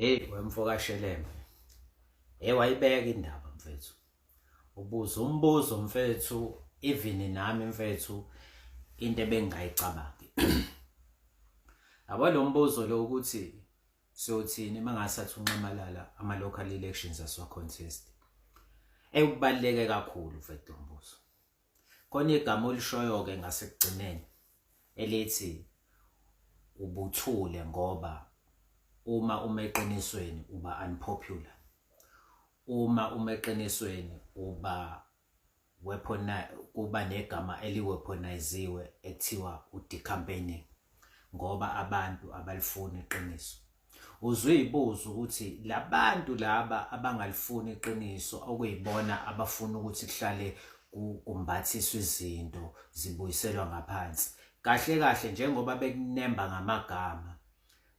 Wemfoka Shelembe. Wayibeka indaba mfethu. Ubuza umbuzo mfethu, even nami mfethu into ebengayicabangi. Yabo lo mbuzo lo ukuthi siyothini mangasathi unqamalala ama-local elections aswa contest. Ukubaluleke kakhulu mfethu umbuzo. Khona igama olishoyo-ke ngasekugcineni elithi ubuthule ngoba uma eqinisweni uba unpopular. Uma eqinisweni uba kuba negama eliweaponiziwe ekuthiwa u-decampaigning ngoba abantu abalifuni iqiniso. Uzuyibuza ukuthi labantu laba abangalifuni iqiniso okuyibona abafuna ukuthi kuhlale kumbathiswa izinto zibuyiselwa ngaphansi. Kahle njengoba bekunemba ngamagama.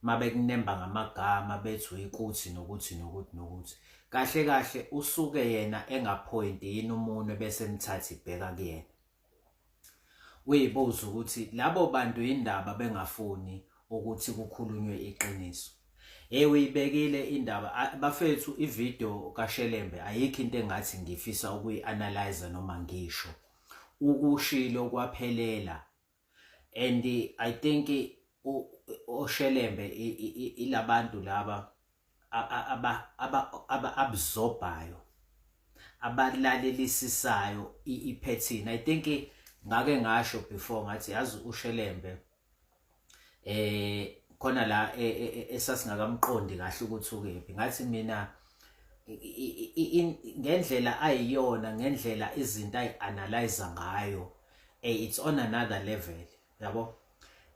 Mabekunemba ngamagama bethi uyikuthi nokuthi. Kahle usuke yena engaphointi yini umunwe bese emthatha ibheka kuyena. Uyibuza ukuthi labo bantu indaba bengafuni ukuthi kukhulunywe iqiniso. Uyibekile indaba bafethu ivideo kaShelembe ayikho into engathi ngifisa ukuyi-analyze noma ngisho. Ukushilo kwaphelela and I think oShelembe ilabantu laba absorbayo abalalelisisayo iphethini. I think ngake ngasho before ngathi yazi uShelembe khona la esasingakamqondi kahle ukuthi ukephi. Ngathi mina ngendlela ayiyona, ngendlela izinto ayi-analyze ngayo, it's on another level, yabo.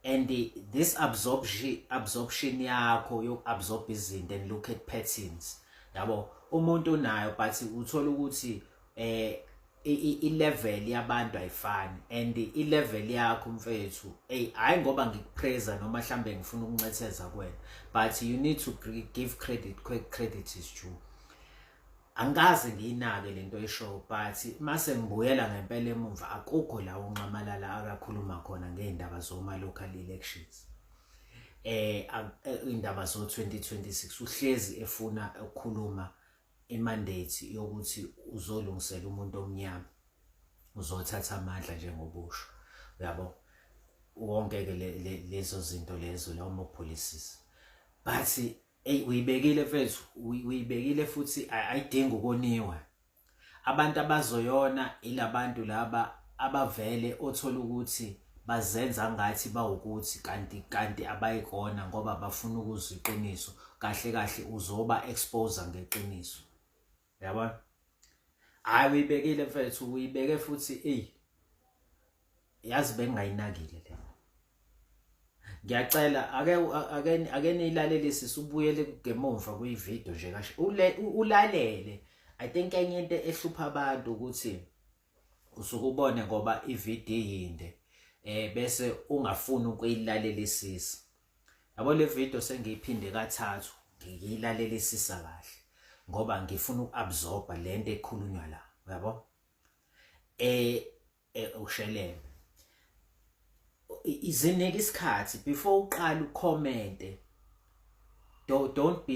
And this absorption yakho yoku-absorb izinto and look at patterns, yabo, umuntu unayo but uthola ukuthi i-level yabantu ayifani and i-level yakho mfethu hayi ngoba ngikupraise noma mhlambe ngifuna ukunetheza kuwena, but you need to give credit is due. Angikaze ngiyinake lento eshow but mase ngibuyela ngempela emuva akukho la unqamalala akakhuluma khona ngeindaba zoma-local elections. Indaba zo-2026 uhlezi efuna ukukhuluma imandate yokuthi uzolungisela umuntu omnyama, uzothatha amandla njengobusho, yabo. Wonke-ke lezo zinto lezo lawo policies. But uyibekile mfethu, uyibekile futhi ayidingi ukoniwa. Abantu abazoyona ilabantu laba abavele othola ukuthi bazenza ngathi bawukuthi kanti abayikona ngoba bafuna ukuzwa iqiniso. Kahle uzoba expose ngeqiniso, yabo. Hayi uyibekile mfethu, uyibeke futhi yazi bengayinakile le. Ngiyacela ake niyilalelise ubuyele ngemuva kuyivideo nje kahle ulalele. I think enye into ehlupha abantu ukuthi usukubone ngoba ivideo yinde bese ungafuni ukuyilalelisisa. Yabo le video sengiyiphinde kathathu ngiyilalelisisa kahle ngoba ngifuna ukuabsorba lento ekhulunywa la, yabo. uShelembe izinike isikhathi before uqala ucommente. Don't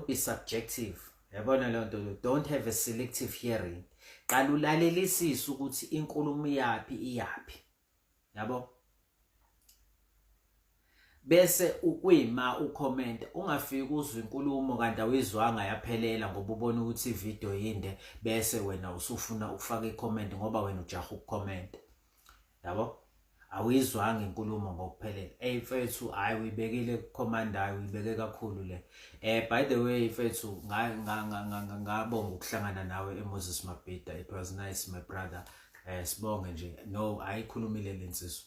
be subjective, yabona le nto. Don't have a selective hearing. Qala ulalelisise ukuthi inkulumo iyaphi, yabo. Bese ukuyima ucomment, ungafiki uzwe inkulumo kanti awizwanga yaphelela ngoba ubona ukuthi ivideo yinde bese wena usufuna ukufaka icomment ngoba wena ujaha ukucomment, yabo. Awizwanga inkulumo ngokuphelela. Mfethu hayi uyibekile command, hayi uyibeke kakhulu le. By the way mfethu ngabonga ukuhlangana nawe eMoses Mabhida. It was nice my brother. Sibonge nje. No ayikhulumile lensizwa.